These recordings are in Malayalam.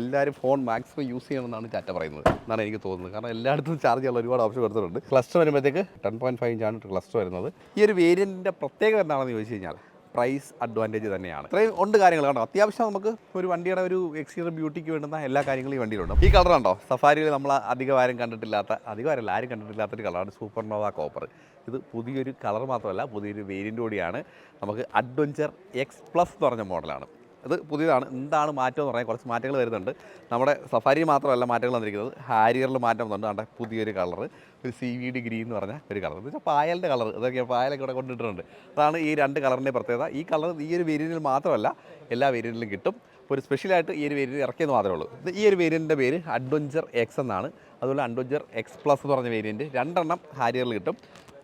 എല്ലാവരും ഫോൺ മാക്സിമം യൂസ് ചെയ്യണമെന്നാണ് ടാറ്റ പറയുന്നത് എന്നാണ് എനിക്ക് തോന്നുന്നത്. കാരണം എല്ലായിടത്തും ചാർജ് ചെയ്യാനുള്ള ഒരുപാട് ഓപ്ഷൻ കൊടുത്തിട്ടുണ്ട്. ക്ലസ്റ്റർ വരുമ്പോഴത്തേക്ക് 10.5 ഇഞ്ചാണ് ക്ലസ്റ്റർ വരുന്നത്. ഈ ഒരു വേരിയൻറ്റിൻ്റെ പ്രത്യേകത എന്താണെന്ന് ചോദിച്ചു കഴിഞ്ഞാൽ പ്രൈസ് അഡ്വാൻറ്റേജ് തന്നെയാണ്. ഇത്രയും ഉണ്ട് കാര്യങ്ങൾ കണ്ടോ. അത്യാവശ്യം നമുക്ക് ഒരു വണ്ടിയുടെ ഒരു എക്സ്റ്റീരിയർ ബ്യൂട്ടിക്ക് വേണ്ടുന്ന എല്ലാ കാര്യങ്ങളും ഈ വണ്ടിയിലുണ്ട്. ഈ കളർ കണ്ടോ, സഫാരിയിൽ നമ്മൾ അധികം ആരും കണ്ടിട്ടില്ലാത്ത, ആരും കണ്ടിട്ടില്ലാത്തൊരു കളറാണ് സൂപ്പർനോവ കോപ്പർ. ഇത് പുതിയൊരു കളർ മാത്രമല്ല, പുതിയൊരു വേരിയൻ്റ് കൂടിയാണ്. നമുക്ക് അഡ്വഞ്ചർ എക്സ് പ്ലസ് എന്ന് പറഞ്ഞ മോഡലാണ്. ഇത് പുതിയതാണ്. എന്താണ് മാറ്റം എന്ന് പറഞ്ഞാൽ കുറച്ച് മാറ്റങ്ങൾ വരുന്നുണ്ട്. നമ്മുടെ സഫാരി മാത്രമല്ല മാറ്റങ്ങൾ വന്നിരിക്കുന്നത്, ഹാരിയറിൽ മാറ്റം വന്നിട്ടുണ്ട്. അവിടെ പുതിയൊരു കളർ, ഒരു CVD ഗ്രീൻ എന്ന് പറഞ്ഞ ഒരു കളർ, എന്ന് വെച്ചാൽ പായലിൻ്റെ കളർ. ഇതൊക്കെ പായലൊക്കെ ഇവിടെ കൊണ്ടിട്ടുണ്ട്. അതാണ് ഈ രണ്ട് കളറിൻ്റെ പ്രത്യേകത. ഈ കളർ ഈ ഒരു വേരിയൻറ്റിൽ മാത്രമല്ല എല്ലാ വേരിയൻറ്റിലും കിട്ടും. ഒരു സ്പെഷ്യലായിട്ട് ഈ ഒരു വേരിയൻറ്റ് ഇറക്കിയെന്ന് മാത്രമേ ഉള്ളൂ. ഈ ഒരു വേരിയൻറ്റിൻ്റെ പേര് അഡ്വഞ്ചർ എക്സ് എന്നാണ്. അതുപോലെ അഡ്വഞ്ചർ എക്സ് പ്ലസ് എന്ന് പറഞ്ഞ വേരിയൻറ്റ് 2 എണ്ണം ഹാരിയറിൽ കിട്ടും,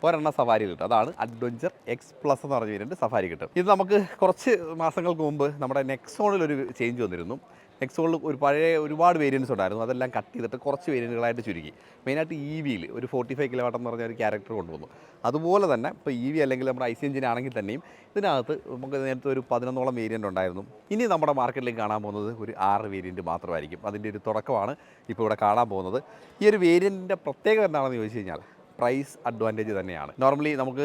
1 എണ്ണം സഫാരിയിൽ കിട്ടും. അതാണ് അഡ്വഞ്ചർ എക്സ് പ്ലസ് എന്ന് പറഞ്ഞ വേരിയൻറ്റ് സഫാരി കിട്ടും. ഇത് നമുക്ക് കുറച്ച് മാസങ്ങൾക്ക് മുമ്പ് നമ്മുടെ നെക്സോണിലൊരു ചേഞ്ച് വന്നിരുന്നു. നെക്സോണിൽ ഒരുപാട് വേരിയൻറ്റ്സ് ഉണ്ടായിരുന്നു. അതെല്ലാം കട്ട് ചെയ്തിട്ട് കുറച്ച് വേരിയൻറ്റുകളായിട്ട് ചുരുക്കി. മെയിനായിട്ട് EVയിൽ ഒരു 45 കിലോവാട്ട് എന്ന് പറഞ്ഞ ഒരു ക്യാരക്ടർ കൊണ്ടുവന്നു. അതുപോലെ തന്നെ ഇപ്പോൾ EV അല്ലെങ്കിൽ നമ്മുടെ IC എഞ്ചിൻ ആണെങ്കിൽ തന്നെയും ഇതിനകത്ത് നമുക്ക് നേരത്തെ ഒരു 11ഓളം വേരിയൻ്റ് ഉണ്ടായിരുന്നു. ഇനി നമ്മുടെ മാർക്കറ്റിലേക്ക് കാണാൻ പോകുന്നത് ഒരു 6 വേരിയൻറ്റ് മാത്രമായിരിക്കും. അതിൻ്റെ ഒരു തുടക്കമാണ് ഇപ്പോൾ ഇവിടെ കാണാൻ പോകുന്നത്. ഈ ഒരു വേരിയൻറ്റിൻ്റെ പ്രത്യേകത എന്താണെന്ന് ചോദിച്ചു കഴിഞ്ഞാൽ പ്രൈസ് അഡ്വാൻറ്റേജ് തന്നെയാണ്. നോർമലി നമുക്ക്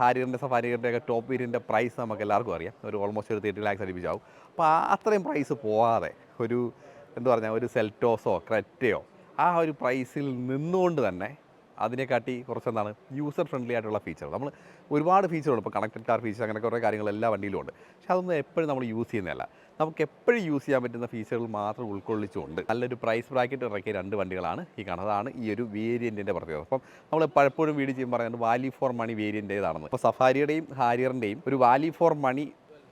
ഹാരിയറിൻ്റെ സഫാരിയുടെ ഒക്കെ ടോപ്പ് വേരിയൻ്റെ പ്രൈസ് നമുക്ക് എല്ലാവർക്കും അറിയാം. ഒരു ഓൾമോസ്റ്റ് ഒരു 30 lakhs അടുപ്പിച്ചാവും. അപ്പോൾ അത്രയും പ്രൈസ് പോകാതെ ഒരു ഒരു സെൽറ്റോസോ ക്രെറ്റയോ ആ ഒരു പ്രൈസിൽ നിന്നുകൊണ്ട് തന്നെ അതിനെക്കാട്ടി കുറച്ചെന്താണ് യൂസർ ഫ്രണ്ട്ലി ആയിട്ടുള്ള ഫീച്ചർ. നമ്മൾ ഒരുപാട് ഫീച്ചറുണ്ട്. ഇപ്പോൾ കണക്റ്റഡ് കാർ ഫീച്ചർ, അങ്ങനെ കുറേ കാര്യങ്ങൾ എല്ലാ വണ്ടിയിലും ഉണ്ട്. പക്ഷേ അതൊന്നും എപ്പോഴും നമ്മൾ യൂസ് ചെയ്യുന്നതല്ല. നമുക്ക് എപ്പോഴും യൂസ് ചെയ്യാൻ പറ്റുന്ന ഫീച്ചറുകൾ മാത്രം ഉൾക്കൊള്ളിച്ചുകൊണ്ട് നല്ലൊരു പ്രൈസ് ബ്രാക്കറ്റ് ഇറക്കിയ 2 വണ്ടികളാണ് ഈ കാണുന്നത്. അതാണ് ഈ ഒരു വേരിയൻറ്റിൻ്റെ പ്രത്യേകത. അപ്പം നമ്മൾ പലപ്പോഴും വീഡിയോ ചെയ്യുമ്പോൾ പറയുന്നത് വാല്യൂ ഫോർ മണി വേരിയൻ്റ് ഏതാണെന്ന്. അപ്പോൾ സഫാരിയുടെയും ഹാരിയറിൻ്റെയും ഒരു വാല്യൂ ഫോർ മണി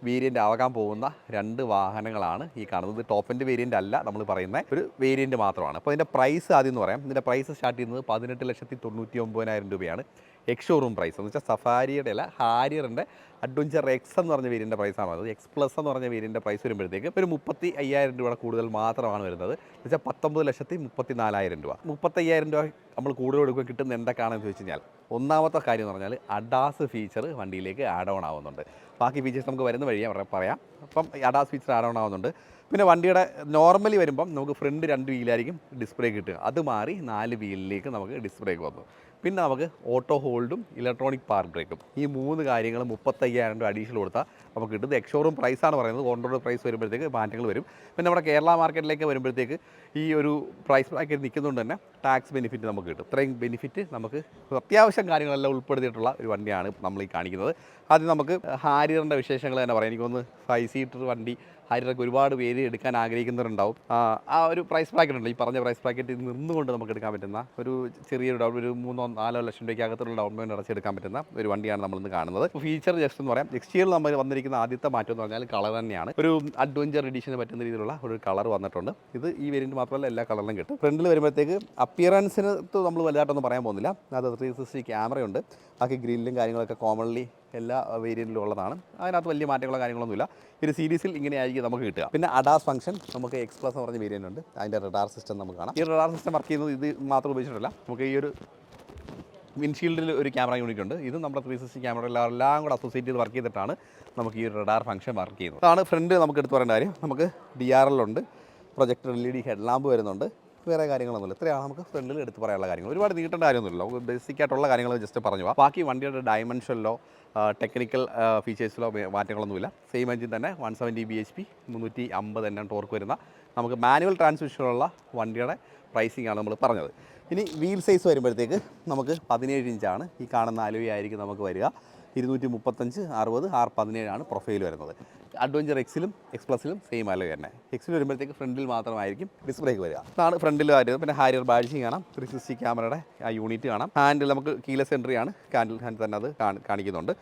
വേരിയൻ്റ് ആകാൻ പോകുന്ന 2 വാഹനങ്ങളാണ് ഈ കാണുന്നത്. ടോപ്പ് എൻഡ് വേരിയൻ്റ് അല്ല, നമ്മൾ പറയുന്ന ഒരു വേരിയൻ്റ് മാത്രമാണ്. അപ്പോൾ ഇതിൻ്റെ പ്രൈസ് ആദ്യം എന്ന് പറയാം. ഇതിൻ്റെ പ്രൈസ് സ്റ്റാർട്ട് ചെയ്യുന്നത് 18,99,000 രൂപയാണ്. എക്സ് ഷോറൂം പ്രൈസ് എന്ന് വെച്ചാൽ സഫാരിയുടെ അല്ല, ഹാരിയറിൻ്റെ അഡ്വഞ്ചർ എക്സ് എന്ന് പറഞ്ഞ വേരിയൻ്റെ പ്രൈസാണ് അത്. എക്സ് പ്ലസ് എന്ന് പറഞ്ഞ വേരിയൻ്റെ പ്രൈസ് വരുമ്പോഴത്തേക്ക് ഒരു 35,000 രൂപ കൂടുതൽ മാത്രമാണ് വരുന്നത്. എന്ന് വെച്ചാൽ 19,34,000 രൂപ. 35,000 രൂപ നമ്മൾ കൂടുതൽ കൊടുക്കുക കിട്ടുന്ന എന്തൊക്കെയാണെന്ന് ചോദിച്ചു കഴിഞ്ഞാൽ ഒന്നാമത്തെ കാര്യം എന്ന് പറഞ്ഞാൽ അഡാസ് ഫീച്ചർ വണ്ടിയിലേക്ക് ആഡ് ഓൺ ആവുന്നുണ്ട്. ബാക്കി ഫീച്ചേഴ്സ് നമുക്ക് വരുന്ന വഴിയാ പറയാം. അപ്പം അഡാസ് ഫീച്ചർ ആഡ് ഓൺ ആവുന്നുണ്ട്. പിന്നെ വണ്ടിയുടെ നോർമലി വരുമ്പം നമുക്ക് ഫ്രണ്ട് 2 വീലായിരിക്കും ഡിസ്പ്ലേ കിട്ടുക. അത് മാറി 4 വീലിലേക്ക് നമുക്ക് ഡിസ്പ്ലേക്ക് വന്നു. പിന്നെ നമുക്ക് ഓട്ടോ ഹോൾഡും ഇലക്ട്രോണിക് പാർക്ക് ബ്രേക്കും, ഈ 3 കാര്യങ്ങൾ 35,000 രൂപ അഡീഷണൽ കൊടുത്താൽ നമുക്ക് കിട്ടുന്നത്. എക്സ്-ഷോറൂം പ്രൈസാണ് പറയുന്നത്. ഓൺ റോഡ് പ്രൈസ് വരുമ്പോഴത്തേക്ക് മാറ്റങ്ങൾ വരും. പിന്നെ നമ്മുടെ കേരള മാർക്കറ്റിലേക്ക് വരുമ്പോഴത്തേക്ക് ഈ ഒരു പ്രൈസ് ബ്രാക്കറ്റ് നിൽക്കുന്നതുകൊണ്ട് തന്നെ ടാക്സ് ബെനിഫിറ്റ് നമുക്ക് കിട്ടും. ഇത്രയും ബെനിഫിറ്റ് നമുക്ക് അത്യാവശ്യം കാര്യങ്ങളെല്ലാം ഉൾപ്പെടുത്തിയിട്ടുള്ള ഒരു വണ്ടിയാണ് നമ്മൾ ഈ കാണിക്കുന്നത്. ആദ്യം നമുക്ക് ഹാരിയറിൻ്റെ വിശേഷങ്ങൾ തന്നെ പറയാം. എനിക്കൊന്ന് 5 സീറ്റർ വണ്ടി ഹാരിയറൊക്കെ ഒരുപാട് പേര് എടുക്കാൻ ആഗ്രഹിക്കുന്നവരുണ്ടാവും. ആ ഒരു പ്രൈസ് ബ്രാക്കറ്റ് ഉണ്ട്. ഈ പറഞ്ഞ പ്രൈസ് ബ്രാക്കറ്റിൽ നിന്നുകൊണ്ട് നമുക്ക് എടുക്കാൻ പറ്റുന്ന ഒരു ചെറിയൊരു ഒരു 3-4 ലക്ഷം രൂപയ്ക്കകത്തുള്ള ഡൗൺ പേയ്മെൻറ്റ് അടച്ചെടുക്കാൻ പറ്റുന്ന ഒരു വണ്ടിയാണ് നമ്മളിന്ന് കാണുന്നത്. ഫീച്ചർ ജസ്റ്റ് എന്ന് പറയാം. എക്സ്റ്റീരിയറിൽ നമ്മൾ വന്നിരിക്കുന്ന ആദ്യത്തെ മാറ്റം എന്ന് പറഞ്ഞാൽ കളർ തന്നെയാണ്. ഒരു അഡ്വഞ്ചർ എഡിഷന് പറ്റുന്ന രീതിയിലുള്ള ഒരു കളർ വന്നിട്ടുണ്ട്. ഇത് ഈ വേരിയൻറ്റ് മാത്രമല്ല എല്ലാ കളറിലും കിട്ടും. ഫ്രണ്ടിൽ വരുമ്പോഴത്തേക്ക് അപ്പിയറൻസിന് നമ്മൾ വലുതായിട്ടൊന്നും പറയാൻ പോകുന്നില്ല. അത് 360 ക്യാമറയുണ്ട്. ബാക്കി ഗ്രില്ലും കാര്യങ്ങളൊക്കെ കോമൺലി എല്ലാ വേരിയൻറ്റിലും ഉള്ളതാണ്. അതിനകത്ത് വലിയ മാറ്റങ്ങളോ കാര്യങ്ങളൊന്നുമില്ല. ഒരു സീരീസിൽ ഇങ്ങനെയായിരിക്കും നമുക്ക് കിട്ടുക. പിന്നെ അഡാസ് ഫംഗ്ഷൻ നമുക്ക് എക്സ് പ്ലസ് എന്ന് പറഞ്ഞ വേരിയൻ്റ് ഉണ്ട്. അതിൻ്റെ റഡാർ സിസ്റ്റം നമുക്ക് കാണാം. ഈ റഡാർ സിസ്റ്റം വർക്ക് ചെയ്യുന്നത് ഇത് മാത്രം ഉപയോഗിച്ചിട്ടില്ല. നമുക്ക് ഈ ഒരു വിൻഷീൽഡിൽ ഒരു ക്യാമറ യൂണിറ്റ് ഉണ്ട്. ഇത് നമ്മുടെ 360 ക്യാമറ എല്ലാം കൂടെ അസോസിയേറ്റ് ചെയ്ത് വർക്ക് ചെയ്തിട്ടാണ് നമുക്ക് ഈ റഡാർ ഫംഗ്ഷൻ വർക്ക് ചെയ്യുന്നത്. അതാണ് ഫ്രണ്ട് നമുക്ക് എടുത്ത് പറയേണ്ട കാര്യം. നമുക്ക് DRL ഉണ്ട്, പ്രൊജക്ടർ LED ഹെഡ് ലാമ്പ് വരുന്നുണ്ട്. വേറെ കാര്യങ്ങളൊന്നുമില്ല. ഇത്രയാണ് നമുക്ക് ഫ്രണ്ടിൽ എടുത്ത് പറയാനുള്ള കാര്യങ്ങൾ. ഒരുപാട് നീട്ടേണ്ട കാര്യമൊന്നുമില്ല. നമുക്ക് ബേസിക് ആയിട്ടുള്ള കാര്യങ്ങൾ ജസ്റ്റ് പറഞ്ഞു പോകാം. ബാക്കി വണ്ടിയുടെ ഡയമെൻഷനിലോ ടെക്നിക്കൽ ഫീച്ചേഴ്സിലോ മാറ്റങ്ങളൊന്നുമില്ല. സെയിം എഞ്ചിൻ തന്നെ 170 bhp 350 Nm ടോർക്ക് വരുന്ന നമുക്ക് മാനുവൽ ട്രാൻസ്മിഷനുള്ള വണ്ടിയുടെ പ്രൈസിംഗ് ആണ് നമ്മൾ പറഞ്ഞത്. ഇനി വീൽ സൈസ് വരുമ്പോഴത്തേക്ക് നമുക്ക് 17 ഇഞ്ചാണ്. ഈ കാണുന്ന അലോയ് ആയിരിക്കും നമുക്ക് വരിക. 235 60 R17 പ്രൊഫൈൽ വരുന്നത്. അഡ്വഞ്ചർ എക്സിലും എക്സ് പ്ലസിലും സെയിം അലോയ് തന്നെ. എക്സിൽ വരുമ്പോഴത്തേക്ക് ഫ്രണ്ടിൽ മാത്രമായിരിക്കും ഡിസ്പ്ലേക്ക് വരിക. അതാണ് ഫ്രണ്ടിൽ വരുന്നത്. പിന്നെ ഹാരിയർ ബാഡ്ജിങ് കാണാം, 360 ക്യാമറയുടെ ആ യൂണിറ്റ് കാണാം. ഹാൻഡിൽ നമുക്ക് കീലെസ് എൻട്രി ആണ്, ഹാൻഡിൽ തന്നെ അത് കാണിക്കുന്നുണ്ട്.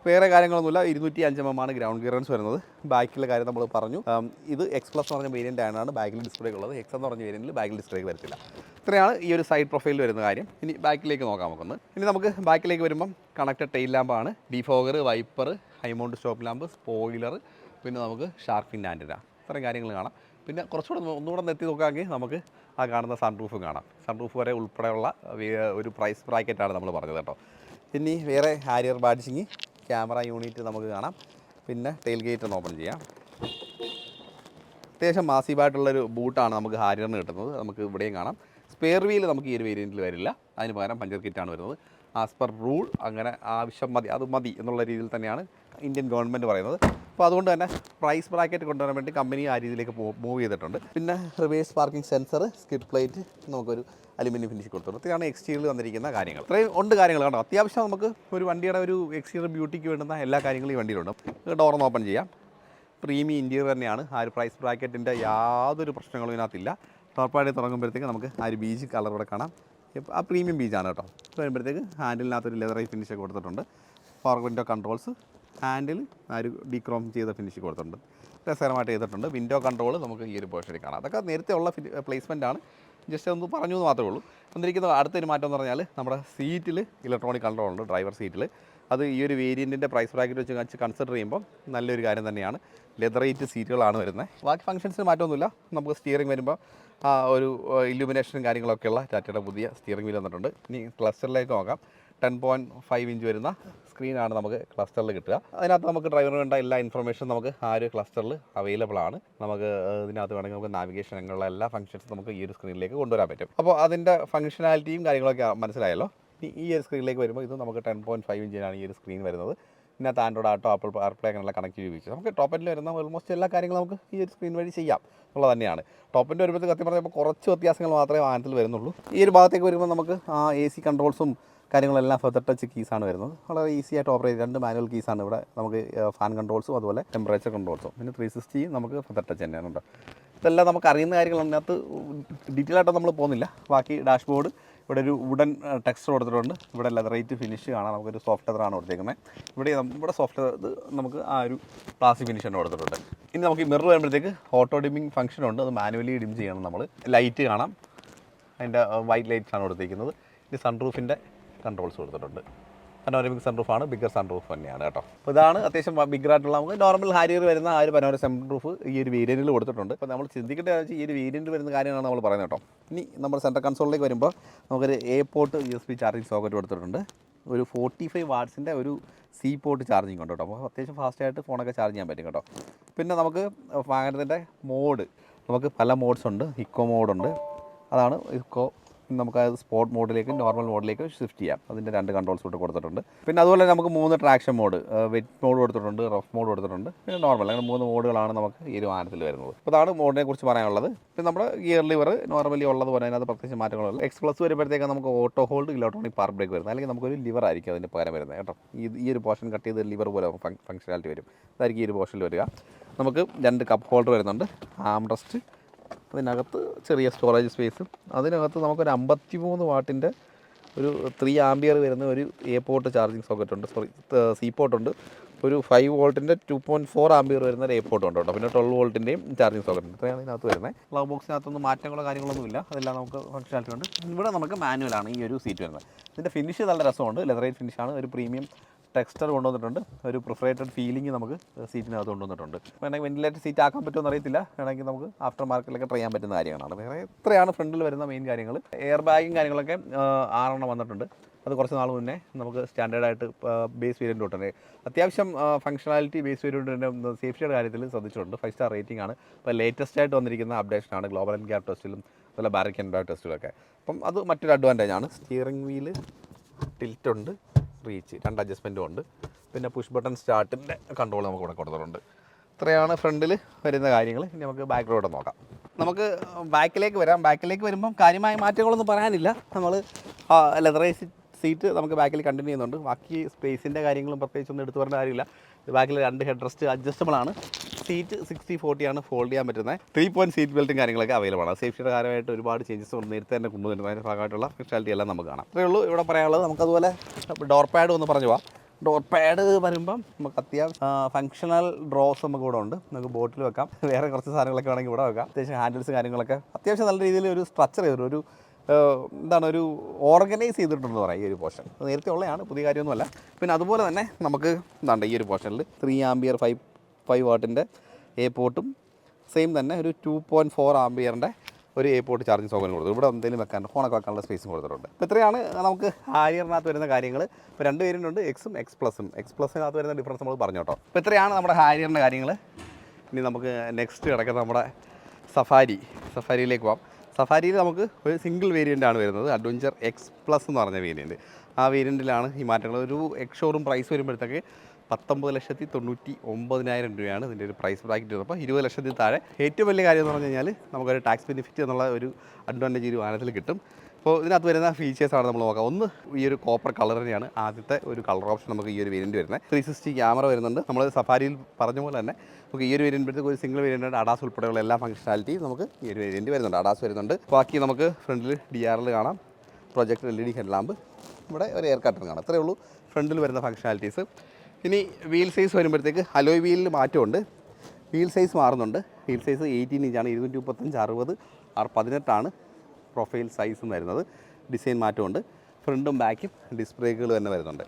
വേറെ കാര്യങ്ങളൊന്നുമില്ല. 205 mm ഗ്രൗണ്ട് ക്ലിയറൻസ് വരുന്നത്. ബാക്കിലെ കാര്യം നമ്മൾ പറഞ്ഞു. ഇത് എക്സ് പ്ലസ് എന്ന് പറഞ്ഞ വേരിയൻ്റ് ആണ് ബാക്കിൽ ഡിസ്പ്ലേക്ക് ഉള്ളത്. എക്സ് എന്ന് പറഞ്ഞ വേരിയൻറ്റിൽ ബാക്കിൽ ഡിസ്പ്ലേക്ക് വരത്തില്ല. ഇത്രയാണ് ഈ ഒരു സൈഡ് പ്രൊഫൈലിൽ വരുന്ന കാര്യം. ഇനി ബാക്കിലേക്ക് നോക്കാം നമുക്കൊന്ന്. ഇനി നമുക്ക് ബാക്കിലേക്ക് വരുമ്പം കണക്റ്റഡ് ടെയിൽ ലാമ്പാണ്, defogger, wiper, high mount stop lamp, spoiler, പിന്നെ നമുക്ക് ഷാർക്ക് ഫിൻ ആൻറ്റിന, ഇത്രയും കാര്യങ്ങൾ കാണാം. പിന്നെ കുറച്ചുകൂടെ ഒന്നുകൂടെ എത്തി നോക്കാമെങ്കിൽ നമുക്ക് ആ കാണുന്ന സൺറൂഫും കാണാം. സൺറൂഫ് വരെ ഉൾപ്പെടെയുള്ള ഒരു പ്രൈസ് ബ്രാക്കറ്റാണ് നമ്മൾ പറഞ്ഞത് കേട്ടോ. ഇനി വേറെ ഹാരിയർ ബാഡ്ജിങ്, ക്യാമറ യൂണിറ്റ് നമുക്ക് കാണാം. പിന്നെ ടെയിൽ ഗേറ്റ് ഒന്ന് ഓപ്പൺ ചെയ്യാം. അത്യാവശ്യം മാസീവായിട്ടുള്ളൊരു ബൂട്ടാണ് നമുക്ക് ഹാരിയറിന് കിട്ടുന്നത്. നമുക്ക് ഇവിടെയും കാണാം. സ്പെയർ വീൽ നമുക്ക് ഈ ഒരു വേരിയൻറ്റിൽ വരില്ല, അതിന് പകരം പഞ്ചർ കിറ്റാണ് വരുന്നത്. ആസ് പെർ റൂൾ അങ്ങനെ ആവശ്യം മതി, അത് മതി എന്നുള്ള രീതിയിൽ തന്നെയാണ് ഇന്ത്യൻ ഗവൺമെൻറ് പറയുന്നത്. അപ്പോൾ അതുകൊണ്ട് തന്നെ പ്രൈസ് ബ്രാക്കറ്റ് കൊണ്ടുവരാൻ വേണ്ടി കമ്പനി ആ രീതിയിലേക്ക് മൂവ് ചെയ്തിട്ടുണ്ട്. പിന്നെ reverse parking sensor, skid plate, നമുക്കൊരു അലുമിനിയം ഫിനിഷ് കൊടുത്തിട്ടുണ്ട്. ഇതാണ് എക്സ്റ്റീരിയൽ വന്നിരിക്കുന്ന കാര്യങ്ങൾ. ഇത്രയും ഉണ്ട് കാര്യങ്ങൾ കേട്ടോ. അത്യാവശ്യം നമുക്ക് ഒരു വണ്ടിയുടെ ഒരു എക്സ്റ്റീരിയർ ബ്യൂട്ടിക്ക് വേണ്ടുന്ന എല്ലാ കാര്യങ്ങളും ഈ വണ്ടിയിലുണ്ട്. ഡോറൊന്ന് ഓപ്പൺ ചെയ്യാം. പ്രീമിയം ഇൻറ്റീരിയർ തന്നെയാണ്. ആ ഒരു പ്രൈസ് ബ്രാക്കറ്റിൻ്റെ യാതൊരു പ്രശ്നങ്ങളും ഇതിനകത്തില്ല. ടോപ്പായിട്ട് തുടങ്ങുമ്പോഴത്തേക്ക് നമുക്ക് ആ ഒരു ബീച്ച് കളർ ഇവിടെ കാണാം. ആ പ്രീമിയം ബീച്ചാണ് കേട്ടോ. വരുമ്പോഴത്തേക്ക് ഹാൻഡിലിനകത്തൊരു ലെതറൈ ഫിനിഷൊക്കെ കൊടുത്തിട്ടുണ്ട്. പവർ വിൻഡോ കൺട്രോൾസ്, ഹാൻഡിൽ ആ ഒരു ഡീക്രോം ചെയ്ത ഫിനിഷ് കൊടുത്തിട്ടുണ്ട്. രസകരമായിട്ട് ചെയ്തിട്ടുണ്ട്. വിൻഡോ കൺട്രോൾ നമുക്ക് ഈ ഒരു പോർഷനിൽ കാണാം. അതൊക്കെ നേരത്തെ ഉള്ള പ്ലേസ്മെൻ്റ് ആണ്. ജസ്റ്റ് ഒന്ന് പറഞ്ഞു എന്ന് മാത്രമേ ഉള്ളൂ. വന്നിരിക്കുന്ന അടുത്തൊരു മാറ്റം എന്ന് പറഞ്ഞാൽ നമ്മുടെ സീറ്റിൽ ഇലക്ട്രോണിക് കൺട്രോൾ ഉണ്ട്, ഡ്രൈവർ സീറ്റിൽ. അത് ഈ ഒരു വേരിയൻറ്റിൻ്റെ പ്രൈസ് ബ്രാക്കറ്റ് വെച്ച് കൺസിഡർ ചെയ്യുമ്പോൾ നല്ലൊരു കാര്യം തന്നെയാണ്. ലെതറൈറ്റ് സീറ്റുകളാണ് വരുന്നത്. ബാക്കി ഫംഗ്ഷൻസിന് മാറ്റമൊന്നുമില്ല. നമുക്ക് സ്റ്റിയറിംഗ് വരുമ്പോൾ ഒരു ഇല്ലുമിനേഷനും കാര്യങ്ങളൊക്കെയുള്ള ടാറ്റയുടെ പുതിയ സ്റ്റിയറിംഗ് വീൽ വന്നിട്ടുണ്ട്. ഇനി ക്ലസ്റ്ററിലേക്ക് നോക്കാം. 10.5 ഇഞ്ച് വരുന്ന സ്ക്രീനാണ് നമുക്ക് ക്ലസ്റ്ററിൽ കിട്ടുക. അതിനകത്ത് നമുക്ക് ഡ്രൈവറിന് വേണ്ട എല്ലാ ഇൻഫർമേഷനും നമുക്ക് ആ ഒരു ക്ലസ്റ്ററിൽ അവൈലബിൾ ആണ്. നമുക്ക് ഇതിനകത്ത് വേണമെങ്കിൽ നമുക്ക് നാവിഗേഷൻ അങ്ങനെയുള്ള എല്ലാ ഫംഗ്ഷൻസും നമുക്ക് ഈ ഒരു സ്ക്രീനിലേക്ക് കൊണ്ടുവരാൻ പറ്റും. അപ്പോൾ അതിൻ്റെ ഫംഗ്ഷനാലിറ്റിയും കാര്യങ്ങളൊക്കെ മനസ്സിലായല്ലോ. ഈ ഒരു സ്ക്രീനിലേക്ക് വരുമ്പോൾ ഇത് നമുക്ക് 10.5 ഇഞ്ചിനാണ് ഈ ഒരു സ്ക്രീൻ വരുന്നത്. ഇതിനകത്ത് ആൻഡ്രോയിഡ് ആട്ടോ, ആപ്പിൾ കാർപ്ലേ അങ്ങനെയുള്ള കണക്റ്റിവിറ്റി ഉപയോഗിച്ച് നമുക്ക് ടോപ്പ് എൻഡിൽ വരുന്ന ഓൾമോസ്റ്റ് എല്ലാ കാര്യങ്ങളും നമുക്ക് ഈ ഒരു സ്ക്രീൻ വഴി ചെയ്യാം എന്നുള്ളത് തന്നെയാണ്. ടോപ്പ് എൻഡ് വരുമ്പോഴത്തേക്ക് സത്യം പറഞ്ഞപ്പോൾ കുറച്ച് വ്യത്യാസങ്ങൾ മാത്രമേ വാഹനത്തിൽ വരുന്നുള്ളൂ. ഈ ഒരു ഭാഗത്തേക്ക് വരുമ്പോൾ നമുക്ക് AC കൺട്രോൾസും കാര്യങ്ങളെല്ലാം ഫെദർ ടച്ച് കീസാണ് വരുന്നത്. വളരെ ഈസി ആയിട്ട് ഓപ്പറേറ്റ്. 2 മാനുവൽ കീസാണ് ഇവിടെ. നമുക്ക് ഫാൻ കൺട്രോൾസും അതുപോലെ ടെമ്പറേച്ചർ കൺട്രോൾസും, പിന്നെ 360 നമുക്ക് ഫെദർ ടച്ച് തന്നെയാണ് ഉണ്ട്. ഇതെല്ലാം നമുക്ക് അറിയുന്ന കാര്യങ്ങൾ. അതിനകത്ത് ഡീറ്റെയിൽ ആയിട്ട് നമ്മൾ പോകുന്നില്ല. ബാക്കി ഡാഷ്ബോർഡ് ഇവിടെ ഒരു വുഡൻ ടെക്സ്ചർ കൊടുത്തിട്ടുണ്ട്. ഇവിടെ ലെതറൈറ്റ് ഫിനിഷ് കാണാം. നമുക്കൊരു സോഫ്റ്റ് ലെതറാണ് കൊടുത്തേക്കുന്നത്. ഇവിടെ സോഫ്റ്റ് ഇത് നമുക്ക് ആ ഒരു പ്ലാസ്റ്റിക് ഫിനിഷാണ് കൊടുത്തിട്ടുണ്ട്. ഇനി നമുക്ക് ഈ മിറർ വരുമ്പോഴത്തേക്ക് ഓട്ടോ ഡിമ്മിങ് ഫംഗ്ഷൻ ഉണ്ട്. അത് മാനുവലി ഡിം ചെയ്യണം നമ്മൾ. ലൈറ്റ് കാണാം. അതിൻ്റെ വൈറ്റ് ലൈറ്റ്സാണ് കൊടുത്തിരിക്കുന്നത്. ഇനി സൺറൂഫിൻ്റെ കൺട്രോൾസ് കൊടുത്തിട്ടുണ്ട്. പനോരമിക് സൺറൂഫാണ്, ബിഗർ സൺറൂഫ് തന്നെയാണ് കേട്ടോ. അപ്പോൾ ഇതാണ് അത്യാവശ്യം ബിഗറായിട്ടുള്ള നമുക്ക് നോർമൽ ഹാരിയർ വരുന്ന ആ ഒരു പനോരമിക് സൺറൂഫ് ഈ ഒരു വേരിയൻറ്റിൽ കൊടുത്തിട്ടുണ്ട്. അപ്പോൾ നമ്മൾ ചിന്തിക്കേണ്ട വെച്ചാൽ ഈ ഒരു വേരിയൻറ്റ് വരുന്ന കാര്യമാണ് നമ്മൾ പറയുന്നത് കേട്ടോ. ഇനി നമ്മൾ സെൻട്രൽ കൺസോളിലേക്ക് വരുമ്പോൾ നമുക്കൊരു പോർട്ട് USB ചാർജിങ് സോക്കറ്റ് കൊടുത്തിട്ടുണ്ട്. ഒരു 45 വാട്ട്സിൻ്റെ ഒരു പോർട്ട് ചാർജിങ് ഉണ്ട് കേട്ടോ. അപ്പോൾ അത്യാവശ്യം ഫാസ്റ്റായിട്ട് ഫോണൊക്കെ ചാർജ് ചെയ്യാൻ പറ്റും കേട്ടോ. പിന്നെ നമുക്ക് വാഹനത്തിൻ്റെ മോഡ്, നമുക്ക് പല മോഡ്സ് ഉണ്ട്. ഇക്കോ മോഡുണ്ട്, അതാണ് ഇക്കോ. നമുക്ക് സ്പോർട്ട് മോഡിലേക്ക് നോർമൽ മോഡിലേക്ക് ഷിഫ്റ്റ് ചെയ്യാം. അതിൻ്റെ 2 കൺട്രോൾസ് കൂടെ കൊടുത്തിട്ടുണ്ട്. പിന്നെ അതുപോലെ നമുക്ക് 3 ട്രാക്ഷൻ മോഡ്, വെറ്റ് മോഡ് കൊടുത്തിട്ടുണ്ട്, റഫ് മോഡ് കൊടുത്തിട്ടുണ്ട്, പിന്നെ നോർമൽ. അങ്ങനെ 3 മോഡുകളാണ് നമുക്ക് ഈ ഒരു വാഹനത്തിൽ വരുന്നത്. അപ്പോൾ അതാണ് മോഡിനെ കുറിച്ച് പറയാനുള്ളത്. പിന്നെ നമ്മുടെ ഗിയർ ലിവർ നോർമലി ഉള്ളതുപോലെ അതിനകത്ത് പ്രത്യേകിച്ച് മാറ്റങ്ങളുള്ളൂ. X+ വരുമ്പോഴത്തേക്ക് നമുക്ക് auto hold, electronic park break വരുന്നത്. അല്ലെങ്കിൽ നമുക്കൊരു ലിവർ ആയിരിക്കും അതിന് പകരം വരുന്നത് കേട്ടോ. ഈ ഒരു പോർഷൻ കട്ട് ചെയ്ത് ലിവർ പോലെ ഫംഗ്ഷനാലിറ്റി വരും. അതായിരിക്കും ഈ ഒരു പോർഷനിൽ വരിക. നമുക്ക് 2 കപ്പ് ഹോൾഡർ വരുന്നുണ്ട്, ആംറസ്റ്റ്, അതിനകത്ത് ചെറിയ സ്റ്റോറേജ് സ്പേസും. അതിനകത്ത് നമുക്കൊരു 53 വാട്ടിൻ്റെ ഒരു 3 ആംപിയർ വരുന്ന ഒരു പോർട്ട് ചാർജിങ് സോക്കറ്റ് ഉണ്ട്. പോർട്ട് ഉണ്ട്. ഒരു 5 വോൾട്ടിൻ്റെ 2.4 ആംപിയർ വരുന്ന ഒരു പോർട്ട് ഉണ്ട് കേട്ടോ. പിന്നെ 12 വോൾട്ടിൻ്റെയും ചാർജിങ് സോക്കറ്റ് ഉണ്ട്. ഇത്രയാണ് ഇതിനകത്ത് വരുന്നത്. ഗ്ലൗ ബോക്സിനകത്തൊന്നും മാറ്റങ്ങളോ കാര്യങ്ങളൊന്നുമില്ല. അതെല്ലാം നമുക്ക് ഫംഗ്ഷനാലിറ്റി ഉണ്ട്. ഇവിടെ നമുക്ക് മാനുവലാണ് ഈ ഒരു സീറ്റ് വരുന്നത്. ഇതിൻ്റെ ഫിനിഷ് നല്ല രസമുണ്ട്. ലെതറൈറ്റ് ഫിനിഷാണ്. ഒരു പ്രീമിയം ടെക്സ്ചർ കൊണ്ടുവന്നിട്ടുണ്ട്. ഒരു പ്രിഫറേറ്റഡ് ഫീലിംഗ് നമുക്ക് സീറ്റിനകത്ത് കൊണ്ടുവന്നിട്ടുണ്ട്. വേണമെങ്കിൽ വെന്റിലേറ്റഡ് സീറ്റ് ആക്കാൻ പറ്റുമെന്ന് അറിയത്തില്ല. വേണമെങ്കിൽ നമുക്ക് ആഫ്റ്റർ മാർക്കറ്റിലൊക്കെ ട്രൈ ചെയ്യാൻ പറ്റുന്ന കാര്യങ്ങളാണ്. വേറെ ഇത്രയാണ് ഫ്രണ്ടിൽ വരുന്ന മെയിൻ കാര്യങ്ങൾ. എയർ ബാഗും കാര്യങ്ങളൊക്കെ 6 വന്നിട്ടുണ്ട്. അത് കുറച്ച് നാൾ മുന്നേ നമുക്ക് സ്റ്റാൻഡേർഡായിട്ട് ബേസ് വേരിയൻ്റ് തൊട്ടുണ്ട്. അത്യാവശ്യം ഫംഗ്ഷനാലിറ്റി ബേസ് വേരിയൻറ്റിൻ്റെ സേഫ്റ്റിയുടെ കാര്യത്തിൽ ശ്രദ്ധിച്ചിട്ടുണ്ട്. 5 സ്റ്റാർ റേറ്റിംഗ് ആണ്. ഇപ്പോൾ ലേറ്റസ്റ്റ് ആയിട്ട് വന്നിരിക്കുന്ന അപ്ഡേഷനാണ് ഗ്ലോബൽ ആൻഡ് ഗ്യാപ് ടെസ്റ്റിലും അതുപോലെ ബാരിക് ആൻഡ് ബാഗ് ടെസ്റ്റിലൊക്കെ. അപ്പം അത് മറ്റൊരു അഡ്വാൻറ്റേജ് ആണ്. സ്റ്റിയറിംഗ് വീല് ടിൽറ്റുണ്ട്, റീച്ച് 2 അഡ്ജസ്റ്റ്മെൻറ്റും ഉണ്ട്. പിന്നെ പുഷ് ബട്ടൺ സ്റ്റാർട്ടിൻ്റെ കൺട്രോൾ നമുക്ക് ഇവിടെ കൊടുത്തിട്ടുണ്ട്. ഇത്രയാണ് ഫ്രണ്ടിൽ വരുന്ന കാര്യങ്ങൾ. ഇനി നമുക്ക് ബാക്കിലോട്ട് നോക്കാം. നമുക്ക് ബാക്കിലേക്ക് വരാം. ബാക്കിലേക്ക് വരുമ്പം കാര്യമായ മാറ്റങ്ങളൊന്നും പറയാനില്ല. നമ്മൾ ലെതറൈസ് സീറ്റ് നമുക്ക് ബാക്കിൽ കണ്ടിന്യൂ ചെയ്യുന്നുണ്ട്. ബാക്കി സ്പേസിൻ്റെ കാര്യങ്ങളും പ്രത്യേകിച്ചൊന്നും എടുത്തു പറയേണ്ട കാര്യമില്ല. ബാക്കിൽ 2 ഹെഡ് റെസ്റ്റ് അഡ്ജസ്റ്റബിൾ ആണ്. സീറ്റ് 60/40 ആണ് ഫോൾഡ് ചെയ്യാൻ പറ്റുന്നത്. 3 സീറ്റ് ബെൽറ്റും കാര്യങ്ങളൊക്കെ അവൈലബിൾ ആണ്. സേഫ്റ്റിയുടെ കാര്യമായിട്ട് ഒരുപാട് ചേഞ്ചസ് നേരത്തെ തന്നെ കൊണ്ടുവരുന്നത്. അതിൻ്റെ ഭാഗമായിട്ടുള്ള സ്പെഷ്യാലിറ്റി എല്ലാം നമുക്ക് കാണാം. അത്രയേ ഉള്ളൂ ഇവിടെ പറയാനുള്ളത്. നമുക്കതുപോലെ ഡോർ പാഡ് ഒന്ന് പറഞ്ഞു പോവാം. ഡോർ പാഡ് വരുമ്പം നമുക്ക് അത്യാവശ്യം ഫങ്ഷണൽ ഡ്രോസ് നമുക്ക് ഇവിടെ ഉണ്ട്. നമുക്ക് ബോട്ടിൽ വെക്കാം. വേറെ കുറച്ച് സാധനങ്ങളൊക്കെ വേണമെങ്കിൽ ഇവിടെ വെക്കാം. അത്യാവശ്യം ഹാൻഡിൽസ് കാര്യങ്ങളൊക്കെ അത്യാവശ്യം നല്ല രീതിയിൽ ഒരു സ്ട്രക്ചർ ചെയ്തു, ഒരു ഒരു ഓർഗനൈസ് ചെയ്തിട്ടുണ്ടെന്ന് പറയാം ഈ ഒരു പോർഷൻ. നേരത്തെ ഉള്ളതാണ്, പുതിയ കാര്യമൊന്നുമല്ല. പിന്നെ അതുപോലെ തന്നെ നമുക്ക് ഈ ഒരു പോർഷനിൽ 3 ആംപിയർ 5 വാട്ടിൻ്റെ പോർട്ടും സെയിം തന്നെ ഒരു 2.4 ആംപിയറിൻ്റെ ഒരു പോർട്ട് ചാർജിങ് സൗകര്യം കൊടുത്തു. ഇവിടെ എന്തെങ്കിലും വെക്കാൻ ഫോണൊക്കെ വെക്കാനുള്ള സ്പേസും കൊടുത്തിട്ടുണ്ട്. അപ്പോൾ ഇത്രയാണ് നമുക്ക് ഹാരിയറിനകത്ത് വരുന്ന കാര്യങ്ങൾ. ഇപ്പോൾ 2 വേരിയൻ്റുണ്ട്, എക്സും എക്സ്പ്ലസിനകത്ത് വരുന്ന ഡിഫറൻസ് നമ്മൾ പറഞ്ഞു കേട്ടോ. അപ്പോൾ ഇത്രയാണ് നമ്മുടെ ഹാരിയറിൻ്റെ കാര്യങ്ങൾ. ഇനി നമുക്ക് നെക്സ്റ്റ് കിടക്കുന്ന നമ്മുടെ സഫാരിയിലേക്ക് പോകാം. സഫാരിയിൽ നമുക്ക് ഒരു സിംഗിൾ വേരിയൻ്റ് ആണ് വരുന്നത്, അഡ്വഞ്ചർ എക്സ് പ്ലസ് എന്ന് പറഞ്ഞ വേരിയൻറ്റ്. ആ വേരിയൻറ്റിലാണ് ഈ മാറ്റങ്ങൾ. ഒരു എക്സ് ഷോറൂം പ്രൈസ് വരുമ്പോഴത്തേക്ക് 19,99,000 രൂപയാണ് ഇതിൻ്റെ ഒരു പ്രൈസ് ബ്രാക്കറ്റ് വരുന്നത്. അപ്പോൾ 20 ലക്ഷത്തിൽ താഴെ. ഏറ്റവും വലിയ കാര്യം എന്ന് പറഞ്ഞു കഴിഞ്ഞാൽ നമുക്കൊരു ടാക്സ് ബെനിഫിറ്റ് എന്നുള്ള ഒരു അഡ്വാൻറ്റേജ് ഈ ഒരു വാഹനത്തിൽ കിട്ടും. അപ്പോൾ ഇതിനകത്ത് വരുന്ന ഫീച്ചേഴ്സാണ് നമ്മൾ നോക്കാം. ഒന്ന്, ഈ ഒരു കോപ്പർ കളർ തന്നെയാണ് ആദ്യത്തെ ഒരു കളർ ഓപ്ഷൻ നമുക്ക് ഈ ഒരു വേരിയൻറ്റ് വരുന്നത്. 360 ക്യാമറ വരുന്നുണ്ട്. നമ്മൾ സഫാരിയിൽ പറഞ്ഞ പോലെ തന്നെ നമുക്ക് ഈ ഒരു വേരിയൻറ്റ് ഒരു സിംഗിൾ വേരിയൻ്റ് അഡാസ് ഉൾപ്പെടെയുള്ള എല്ലാ ഫംഗ്ഷനാലിറ്റിയും നമുക്ക് ഈ ഒരു വേരിയൻറ്റ് വരുന്നുണ്ട്. അഡാസ് വരുന്നുണ്ട്. ബാക്കി നമുക്ക് ഫ്രണ്ടിൽ DRL കാണാം, പ്രൊജക്ടർ LED ഹെഡ് ലാമ്പ്, ഇവിടെ ഒരു എയർ കട്ടർ കാണാം. അത്രയേ ഉള്ളൂ ഫ്രണ്ടിൽ വരുന്ന ഫംഗ്ഷനാലിറ്റീസ്. ഇനി വീൽ സൈസ് വരുമ്പോഴത്തേക്ക് അലോയ് വീലിൽ മാറ്റമുണ്ട്. വീൽ സൈസ് മാറുന്നുണ്ട്. വീൽ സൈസ് 18 ഇഞ്ചാണ്, 235/60 R18 പ്രൊഫൈൽ സൈസും വരുന്നത്. ഡിസൈൻ മാറ്റമുണ്ട്. ഫ്രണ്ടും ബാക്കും ഡിസ്ക് ബ്രേക്കുകൾ തന്നെ വരുന്നുണ്ട്.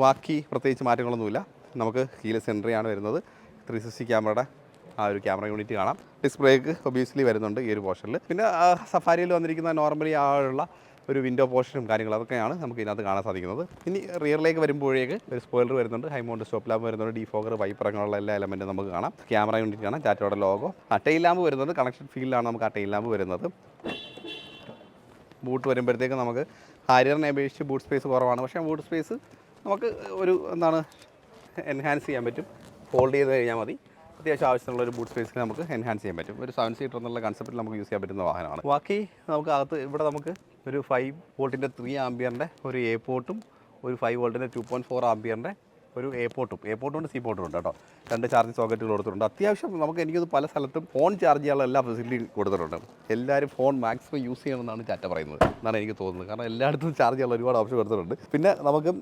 ബാക്കി പ്രത്യേകിച്ച് മാറ്റങ്ങളൊന്നുമില്ല. നമുക്ക് കീലെസ് എൻട്രി ആണ് വരുന്നത്. 360 ക്യാമറയുടെ ആ ഒരു ക്യാമറ യൂണിറ്റ് കാണാം. ഡിസ്ക് ബ്രേക്ക് ഒബിയസ്ലി വരുന്നുണ്ട് ഈ ഒരു പോർഷനിൽ. പിന്നെ സഫാരിയിൽ വന്നിരിക്കുന്ന നോർമലി ഉള്ള ഒരു വിൻഡോ പോർഷനും കാര്യങ്ങളും അതൊക്കെയാണ് നമുക്ക് ഇതിനകത്ത് കാണാൻ സാധിക്കുന്നത്. ഇനി റിയറിലേക്ക് വരുമ്പോഴേക്ക് ഒരു സ്പോയിലർ വരുന്നുണ്ട്, ഹൈ മൗണ്ട് സ്റ്റോപ്പ് ലാമ്പ് വരുന്നുണ്ട്, ഡീഫോഗർ, വൈപ്പർ അങ്ങനെയുള്ള എല്ലാ എലമെൻറ്റും നമുക്ക് കാണാം. ക്യാമറ യൂണിറ്റ് കാണാം, ടാറ്റയുടെ ലോഗോ. ടെയിൽ ലാമ്പ് വരുന്നത് കണക്ഷൻ ഫീൽഡിലാണ് നമുക്ക് ആ ടെയിൽ ലാമ്പ് വരുന്നത്. ബൂട്ട് വരുമ്പോഴത്തേക്ക് നമുക്ക് ഹാരിയറിനെ അപേക്ഷിച്ച് ബൂട്ട് സ്പേസ് കുറവാണ്. പക്ഷേ ബൂട്ട് സ്പേസ് നമുക്ക് ഒരു എൻഹാൻസ് ചെയ്യാൻ പറ്റും. ഫോൾഡ് ചെയ്ത് കഴിഞ്ഞാൽ മതി. അത്യാവശ്യം ആവശ്യമുള്ള ഒരു ബൂട്ട് സ്പേസിൽ നമുക്ക് എൻഹാൻസ് ചെയ്യാൻ പറ്റും. ഒരു 7 സീറ്റർ എന്നുള്ള കൺസെപ്റ്റിൽ നമുക്ക് യൂസ് ചെയ്യാൻ പറ്റുന്ന വാഹനമാണ്. ബാക്കി നമുക്ക് അകത്ത് ഇവിടെ നമുക്ക് ഒരു 5 വോൾട്ടിൻ്റെ 3 ആംബിയറിൻ്റെ ഒരു എ പോർട്ടും ഒരു 5 വോൾട്ടിൻ്റെ 2.4 ആംബിയറിൻ്റെ ഒരു എ പോർട്ടും ഉണ്ട്, സി പോർട്ടും ഉണ്ട് കേട്ടോ. 2 ചാർജിങ് സോക്കറ്റുകൾ കൊടുത്തിട്ടുണ്ട്. അത്യാവശ്യം നമുക്ക് എനിക്കത് പല സ്ഥലത്തും ഫോൺ ചാർജ് ചെയ്യാനുള്ള എല്ലാ ഫെസിലിറ്റിയും കൊടുത്തിട്ടുണ്ട്. എല്ലാവരും ഫോൺ മാക്സിമം യൂസ് ചെയ്യണമെന്നാണ് ടാറ്റ പറയുന്നത് എന്നാണ് എനിക്ക് തോന്നുന്നത്. കാരണം എല്ലായിടത്തും ചാർജ് ചെയ്യാനുള്ള ഒരുപാട് ഓപ്ഷൻ കൊടുത്തിട്ടുണ്ട്. പിന്നെ നമുക്ക്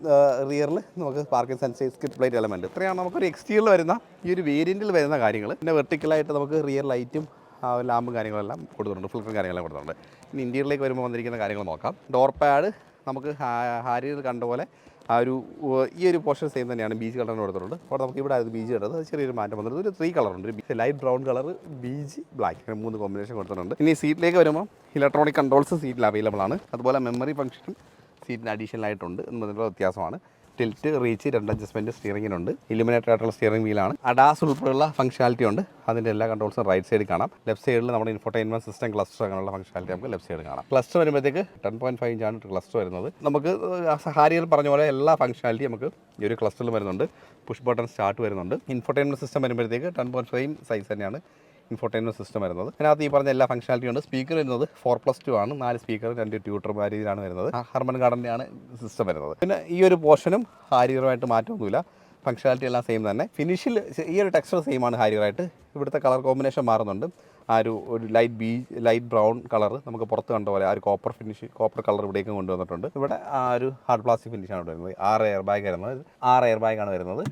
റിയറിൽ നമുക്ക് parking sensors, skid plate element, ഇത്രയാണ് നമുക്കൊരു എക്സ്റ്റീരിയറിൽ വരുന്ന ഈ ഒരു വേരിയൻറ്റിൽ വരുന്ന കാര്യങ്ങൾ. പിന്നെ വെർട്ടിക്കലായിട്ട് നമുക്ക് റിയർ ലൈറ്റും ലാമ്പും കാര്യങ്ങളെല്ലാം കൊടുത്തിട്ടുണ്ട്, ഫിൽറ്ററും കാര്യങ്ങളെല്ലാം കൊടുത്തിട്ടുണ്ട്. ഇനി ഇൻറ്റീരിയറിലേക്ക് വരുമ്പോൾ വന്നിരിക്കുന്ന കാര്യങ്ങൾ നോക്കാം. ഡോർ പാഡ് നമുക്ക് ഹാരിയർ കണ്ട പോലെ ആ ഒരു ഈ ഒരു പോർഷൻ സെയിം തന്നെയാണ്, ബീജ് കളറിന് കൊടുത്തിട്ടുണ്ട്. അപ്പോൾ നമുക്ക് ഇവിടെ അത് ബീജ് കിട്ടുന്നത് അത് ചെറിയൊരു മാറ്റം വന്നിട്ടുണ്ട്. ഒരു 3 കളറുണ്ട്, ഒരു light brown colour, beige, black, അങ്ങനെ 3 കോമ്പിനേഷൻ കൊടുത്തിട്ടുണ്ട്. ഇനി സീറ്റിലേക്ക് വരുമ്പോൾ ഇലക്ട്രോണിക് കൺട്രോൾസ് സീറ്റിൽ അവൈലബിൾ ആണ്. അതുപോലെ മെമ്മറി ഫംഗ്ഷനും സീറ്റിന് അഡീഷണൽ ആയിട്ടുണ്ട് എന്നതിനുള്ള വ്യത്യാസമാണ്. ടിൽറ്റ്, റീച്ച്, 2 അഡ്ജസ്റ്റ്മെൻറ്റ് സ്റ്റിയറിങ്ങിനുണ്ട്. ഇലുമിനേറ്റഡ് ആയിട്ടുള്ള സ്റ്റിയറിംഗ് വീലാണ്. അഡാസ് ഉൾപ്പെടെയുള്ള ഫംഗ്ഷനാലിറ്റി ഉണ്ട്. അതിൻ്റെ എല്ലാ കൺട്രോൾസും റൈറ്റ് സൈഡിൽ കാണാം. ലെഫ്റ്റ് സൈഡിൽ നമ്മുടെ ഇൻഫോർടൈൻമെൻറ്റ് സിസ്റ്റം, ക്ലസ്റ്റർ അങ്ങനെയുള്ള ഫംഗ്ഷനാലിറ്റി നമുക്ക് ലെഫ്റ്റ് സൈഡ് കാണാം. ക്ലസ്റ്റർ വരുമ്പോഴത്തേക്ക് 10.5 ഇഞ്ചാണ് ക്ലസ്റ്റർ വരുന്നത്. നമുക്ക് ഹാരിയർ പറഞ്ഞ പോലെ എല്ലാ ഫംഗ്ഷനാലിറ്റി നമുക്ക് ഈ ഒരു ക്ലസ്റ്ററിൽ വരുന്നുണ്ട്. പുഷ് ബട്ടൺ സ്റ്റാർട്ട് വരുന്നുണ്ട്. ഇൻഫോർടൈൻമെൻറ്റ് സിസ്റ്റം വരുമ്പോഴത്തേക്ക് 10.5 സൈസ് തന്നെയാണ് ഇൻഫോർടൈൻമെൻറ്റ് സിസ്റ്റം വരുന്നത്. അതിനകത്ത് ഈ പറഞ്ഞ എല്ലാ ഫംഗ്ഷനാലിറ്റി ഉണ്ട്. സ്പീക്കർ വരുന്നത് 4+2 ആണ്. 4 സ്പീക്കർ, 2 ട്യൂട്ടർ രീതിയിലാണ് വരുന്നത്. ഹർമൻ ഗാർഡൻ്റെയാണ് സിസ്റ്റം വരുന്നത്. പിന്നെ ഈ ഒരു പോർഷനും ഹാരിയറുമായിട്ട് മാറ്റമൊന്നുമില്ല. ഫംഗ്ഷനാലിറ്റി എല്ലാം സെയിം തന്നെ. ഫിനിഷിൽ ഈ ഒരു ടെക്സ്ചർ സെയിം ആണ് ഹാരിയറായിട്ട്. ഇവിടുത്തെ കളർ കോമ്പിനേഷൻ മാറുന്നുണ്ട്. ആ ഒരു ലൈറ്റ് ബ്രൗൺ കളർ നമുക്ക് പുറത്ത് കണ്ട പോലെ ആ ഒരു കോപ്പർ കളർ ഇവിടേക്കും കൊണ്ടുവന്നിട്ടുണ്ട്. ഇവിടെ ആ ഒരു ഹാർഡ് പ്ലാസ്റ്റിക് ഫിനിഷാണ് വരുന്നത്. 6 എയർ ബാഗ് വരുന്നത്. 6 എയർ ബാഗാണ് വരുന്നത്.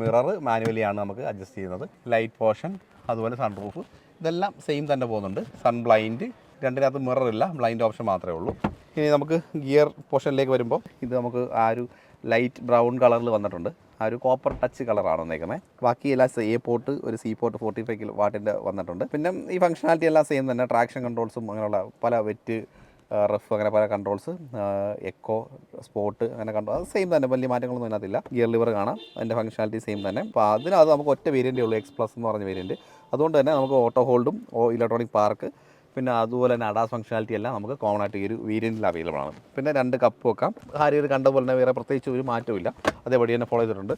മിറർ മാനുവലിയാണ് നമുക്ക് അഡ്ജസ്റ്റ് ചെയ്യുന്നത്. ലൈറ്റ് പോർഷൻ, അതുപോലെ സൺ റൂഫ്, ഇതെല്ലാം സെയിം തന്നെ പോകുന്നുണ്ട്. സൺ ബ്ലൈൻഡ്, രണ്ടിനകത്ത് മിറർ ഇല്ല, ബ്ലൈൻഡ് ഓപ്ഷൻ മാത്രമേ ഉള്ളൂ. ഇനി നമുക്ക് ഗിയർ പോർഷനിലേക്ക് വരുമ്പോൾ ഇത് നമുക്ക് ആ ഒരു ലൈറ്റ് ബ്രൗൺ കളറിൽ വന്നിട്ടുണ്ട്. ആ ഒരു കോപ്പർ ടച്ച് കളറാണ് വന്നേക്കുന്നത്. ബാക്കി എല്ലാം എ പോർട്ട്, ഒരു സി പോർട്ട് 45 വാട്ടിൻ്റെ വന്നിട്ടുണ്ട്. പിന്നെ ഈ ഫംഗ്ഷനാലിറ്റി എല്ലാം സെയിം തന്നെ. ട്രാക്ഷൻ കൺട്രോൾസും അങ്ങനെയുള്ള പല വെറ്റ്, റഫ്, അങ്ങനെ പല കൺട്രോൾസ്, എക്കോ, സ്പോട്ട്, അങ്ങനെ കൺട്രോൾ അത് സെയിം തന്നെ. വലിയ മാറ്റങ്ങളൊന്നും അതിനകത്തില്ല. ഗിയർ ലിവർ കാണാം, അതിൻ്റെ ഫംഗ്ഷനാലിറ്റി സെയിം തന്നെ. അപ്പോൾ അതിനകത്ത് നമുക്ക് ഒറ്റ വേരിയൻ്റേ ഉള്ളൂ, എക്സ് പ്ലസ് എന്ന് പറഞ്ഞ വേരിയൻറ്റ്. അതുകൊണ്ട് തന്നെ നമുക്ക് ഓട്ടോ ഹോൾഡും ഇലക്ട്രോണിക് പാർക്ക്, പിന്നെ അതുപോലെ തന്നെ അഡാസ് ഫംഗ്ഷനാലിറ്റി എല്ലാം നമുക്ക് കോമൺ ആയിട്ട് ഈ ഒരു വേരിയൻറ്റിൽ അവൈലബിൾ ആണ്. പിന്നെ 2 കപ്പ് വെക്കാം. ഹാരിയർ കണ്ടതുപോലെ തന്നെ വേറെ പ്രത്യേകിച്ച് ഒരു മാറ്റമില്ല, അതേപടി തന്നെ ഫോളോ ചെയ്തിട്ടുണ്ട്.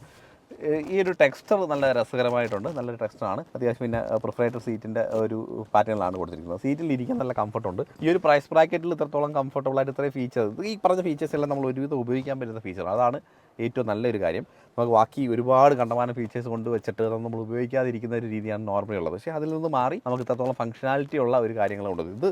ഈ ഒരു ടെക്സ്ചർ നല്ല രസകരമായിട്ടുണ്ട്, നല്ലൊരു ടെക്സ്ചറാണ്. അത്യാവശ്യം പിന്നെ പ്രിഫറേറ്റർ സീറ്റിൻ്റെ ഒരു പാറ്റേണിലാണ് കൊടുത്തിരിക്കുന്നത്. സീറ്റിൽ ഇരിക്കാൻ നല്ല കംഫർട്ടുണ്ട്. ഈ ഒരു പ്രൈസ് ബ്രാക്കറ്റിൽ ഇത്രത്തോളം കംഫർട്ടബിളായിട്ട് ഇത്രയും ഫീച്ചേഴ്സ്, ഈ പറഞ്ഞ ഫീച്ചേഴ്സ് എല്ലാം നമ്മൾ ഒരുവിധം ഉപയോഗിക്കാൻ പറ്റുന്ന ഫീച്ചർ, അതാണ് ഏറ്റവും നല്ലൊരു കാര്യം. നമുക്ക് ബാക്കി ഒരുപാട് കണ്ടമാന ഫീച്ചേഴ്സ് കൊണ്ട് വെച്ചിട്ട് നമ്മൾ ഉപയോഗിക്കാതിരിക്കുന്ന ഒരു രീതിയാണ് നോർമലി ഉള്ളത്. പക്ഷേ അതിൽ നിന്ന് മാറി നമുക്ക് ഇത്രത്തോളം ഫംഗ്ഷനാലിറ്റി ഉള്ള ഒരു കാര്യങ്ങളുണ്ട്. ഇത്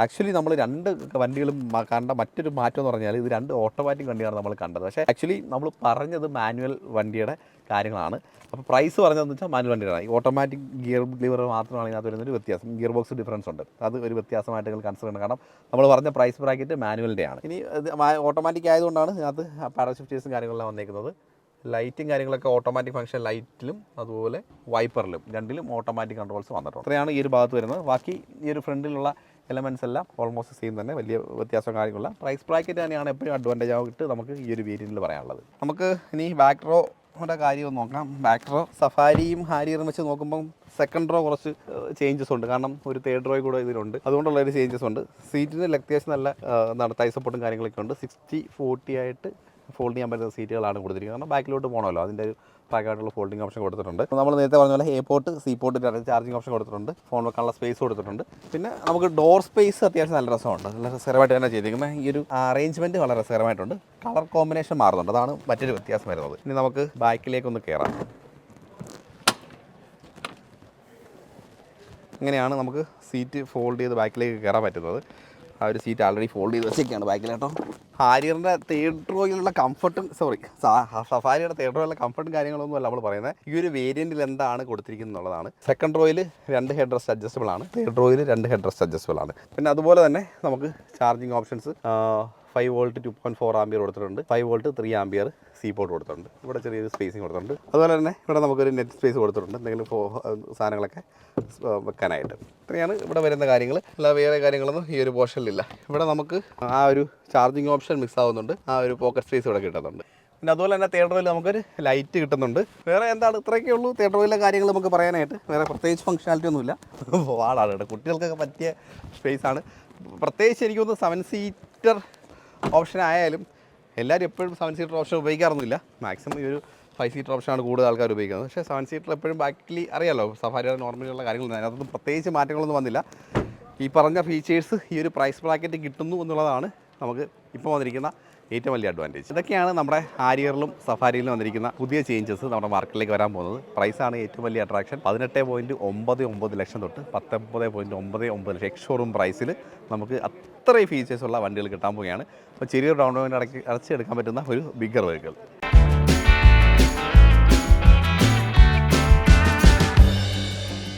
ആക്ച്വലി നമ്മൾ 2 വണ്ടികളും കണ്ട മറ്റൊരു മാറ്റം എന്ന് പറഞ്ഞാൽ ഇത് 2 ഓട്ടോമാറ്റിക് വണ്ടിയാണ് നമ്മൾ കണ്ടത്. പക്ഷേ ആക്ച്വലി നമ്മൾ പറഞ്ഞത് മാനുവൽ വണ്ടിയുടെ കാര്യങ്ങളാണ്. അപ്പോൾ പ്രൈസ് പറഞ്ഞതെന്ന് വെച്ചാൽ മാനുവൽ വണ്ടിയാണ്. ഈ ഓട്ടോമാറ്റിക് ഗിയർ ലിവർ മാത്രമാണ് ഇതിനകത്ത് വരുന്നൊരു വ്യത്യാസം. ഗിയർ ബോക്സ് ഡിഫറൻസ് ഉണ്ട്, അത് ഒരു വ്യത്യാസമായിട്ട് നിങ്ങൾ കൺസിഡർ ചെയ്യണം. കാരണം നമ്മൾ പറഞ്ഞ പ്രൈസ് ബ്രാക്കറ്റ് മാനുവലിൻ്റെയാണ്. ഇനി ഓട്ടോമാറ്റിക് ആയതുകൊണ്ടാണ് ഇതിനകത്ത് പാരാഷിഫ്റ്റേഴ്സും കാര്യങ്ങളെല്ലാം വന്നേക്കുന്നത്. ലൈറ്റും കാര്യങ്ങളൊക്കെ ഓട്ടോമാറ്റിക് ഫംഗ്ഷൻ, ലൈറ്റിലും അതുപോലെ വൈപ്പറിലും രണ്ടിലും ഓട്ടോമാറ്റിക് കൺട്രോൾസ് വന്നിട്ടുണ്ട്. അത്രയാണ് ഈ ഒരു ഭാഗത്ത് വരുന്നത്. ബാക്കി ഈ ഒരു ഫ്രണ്ടിലുള്ള എലമെൻറ്റ്സ് എല്ലാം ഓൾമോസ്റ്റ് സെയിം തന്നെ, വലിയ വ്യത്യാസം കാര്യങ്ങളില്ല. പ്രൈസ് ബ്രാക്കറ്റ് തന്നെയാണ് എപ്പോഴും അഡ്വാൻറ്റേജ് ആയിട്ട് നമുക്ക് ഈ ഒരു വേരിയൻറ്റിൽ പറയാനുള്ളത്. നമുക്ക് ഇനി ബാക്ക് റോ നമ്മുടെ കാര്യം നോക്കാം. ബാക്ക് റോ സഫാരിയും ഹാരിയറും വെച്ച് നോക്കുമ്പം സെക്കൻഡ് റോ കുറച്ച് ചേഞ്ചസ് ഉണ്ട്. കാരണം ഒരു തേർഡ് റോ കൂടെ ഇതിലുണ്ട്. അതുകൊണ്ടുള്ളൊരു ചേഞ്ചസ് ഉണ്ട്. സീറ്റിന് അത്യാവശ്യം നല്ല എന്താണ് തൈ സപ്പോർട്ടും കാര്യങ്ങളൊക്കെ ഉണ്ട്. 60-40 ആയിട്ട് ഫോൾഡ് ചെയ്യാൻ പറ്റുന്ന സീറ്റുകളാണ് കൊടുത്തിരിക്കുന്നത്. കാരണം ബാക്കിലോട്ട് പോകണമല്ലോ, അതിൻ്റെ ഒരു പാക്കായിട്ടുള്ള ഫോൾഡിംഗ് ഓപ്ഷൻ കൊടുത്തിട്ടുണ്ട്. നമ്മൾ നേരത്തെ പറഞ്ഞ പോലെ A port, C port charging option കൊടുത്തിട്ടുണ്ട്. ഫോൺ വെക്കാനുള്ള സ്പേസ് കൊടുത്തിട്ടുണ്ട്. പിന്നെ നമുക്ക് ഡോർ സ്പേസ് അത്യാവശ്യം നല്ല രസമുണ്ട്. നല്ല രസകരമായിട്ട് തന്നെ ചെയ്തിരിക്കുന്നത്. ഈ ഒരു അറേഞ്ച്മെൻറ്റ് വളരെ രസകരമായിട്ടുണ്ട്. കളർ കോമ്പിനേഷൻ മാറുന്നുണ്ട്, അതാണ് മറ്റൊരു വ്യത്യാസം വരുന്നത്. ഇനി നമുക്ക് ബാക്കിലേക്കൊന്ന് കയറാം. ഇങ്ങനെയാണ് നമുക്ക് സീറ്റ് ഫോൾഡ് ചെയ്ത് ബാക്കിലേക്ക് കയറാൻ പറ്റുന്നത്. ആ ഒരു സീറ്റ് ആൾറെഡി ഫോൾഡ് ചെയ്ത് വെച്ചൊക്കെയാണ് ബാക്കിലേട്ടോ. ഹാരിയറിൻ്റെ തേർഡ് റോയിലുള്ള കംഫർട്ടും സഫാരിയുടെ തേർഡ് റോയിലുള്ള കംഫർട്ടും കാര്യങ്ങളൊന്നും അല്ല നമ്മൾ പറയുന്നത്. ഈ ഒരു വേരിയൻറ്റിൽ എന്താണ് കൊടുത്തിരിക്കുന്നത് എന്നുള്ളതാണ്. സെക്കൻഡ് റോയിൽ 2 ഹെഡ് റെസ്റ്റ് അഡ്ജസ്റ്റബിൾ ആണ്. തേർഡ് റോയിൽ 2 ഹെഡ് റെസ്റ്റ് അഡ്ജസ്റ്റബിൾ ആണ്. പിന്നെ അതുപോലെ തന്നെ നമുക്ക് ചാർജിങ് ഓപ്ഷൻസ് 5 വോൾട്ട് 2.4 ആംപിയർ കൊടുത്തിട്ടുണ്ട്. 5 വോൾട്ട് 3 ആംപിയർ സി പോർട്ട് കൊടുത്തിട്ടുണ്ട്. ഇവിടെ ചെറിയൊരു സ്പേസിങ് കൊടുത്തിട്ടുണ്ട്. അതുപോലെ തന്നെ ഇവിടെ നമുക്കൊരു നെറ്റ് സ്പേസ് കൊടുത്തിട്ടുണ്ട്, എന്തെങ്കിലും സാധനങ്ങളൊക്കെ വെക്കാനായിട്ട്. ഇത്രയാണ് ഇവിടെ വരുന്ന കാര്യങ്ങൾ. അല്ല വേറെ കാര്യങ്ങളൊന്നും ഈ ഒരു പോർഷനിലില്ല. ഇവിടെ നമുക്ക് ആ ഒരു ചാർജിങ് ഓപ്ഷൻ മിക്സ് ആവുന്നുണ്ട്. ആ ഒരു പോക്കറ്റ് സ്പേസ് ഇവിടെ കിട്ടുന്നുണ്ട്. പിന്നെ അതുപോലെ തന്നെ തേർഡ് റോയിൽ നമുക്കൊരു ലൈറ്റ് കിട്ടുന്നുണ്ട്. വേറെ എന്താണ്, ഇത്രയൊക്കെ ഉള്ളൂ തേർഡ് റോയിലെ കാര്യങ്ങൾ നമുക്ക് പറയാനായിട്ട്. വേറെ പ്രത്യേകിച്ച് ഫംഗ്ഷനാലിറ്റി ഒന്നുമില്ല. വാളാണ് കേട്ടോ, കുട്ടികൾക്കൊക്കെ പറ്റിയ സ്പേസാണ്. പ്രത്യേകിച്ച് എനിക്കൊന്ന് 7 സീറ്റർ ഓപ്ഷൻ ആയാലും എല്ലാവരും എപ്പോഴും 7 സീറ്റർ ഓപ്ഷൻ ഉപയോഗിക്കാറൊന്നുമില്ല. മാക്സിമം ഈ ഒരു 5 സീറ്റർ ഓപ്ഷനാണ് കൂടുതൽ ആൾക്കാർ ഉപയോഗിക്കുന്നത്. പക്ഷേ 7 സീറ്റർ എപ്പോഴും ബാക്കിലി അറിയാമല്ലോ, സഫാരിയുടെ നോർമലിയുള്ള കാര്യങ്ങളൊന്നും അതിനകത്തൊന്നും പ്രത്യേകിച്ച് മാറ്റങ്ങളൊന്നും വന്നില്ല. ഈ പറഞ്ഞ ഫീച്ചേഴ്സ് ഈ ഒരു പ്രൈസ് ബ്രാക്കറ്റ് കിട്ടുന്നു എന്നുള്ളതാണ് നമുക്ക് ഇപ്പോൾ വന്നിരിക്കുന്ന ഏറ്റവും വലിയ അഡ്വാൻറ്റേജ്. ഇതൊക്കെയാണ് നമ്മുടെ ഹാരിയറിലും സഫാരിയിലും വന്നിരിക്കുന്ന പുതിയ ചേഞ്ചസ് നമ്മുടെ മാർക്കറ്റിലേക്ക് വരാൻ പോകുന്നത്. പ്രൈസാണ് ഏറ്റവും വലിയ അട്രാക്ഷൻ. 18.99 ലക്ഷം തൊട്ട് 19.99 ലക്ഷം എക്സ് ഷോറൂം പ്രൈസിൽ നമുക്ക് അത്രയും ഫീച്ചേഴ്സുള്ള വണ്ടികൾ കിട്ടാൻ പോവുകയാണ്. അപ്പോൾ ചെറിയൊരു ഡൗൺ പേയ്മെൻറ്റ് അടച്ചെടുക്കാൻ പറ്റുന്ന ഒരു ബിഗ്ഗർ വെഹിക്കിൾ.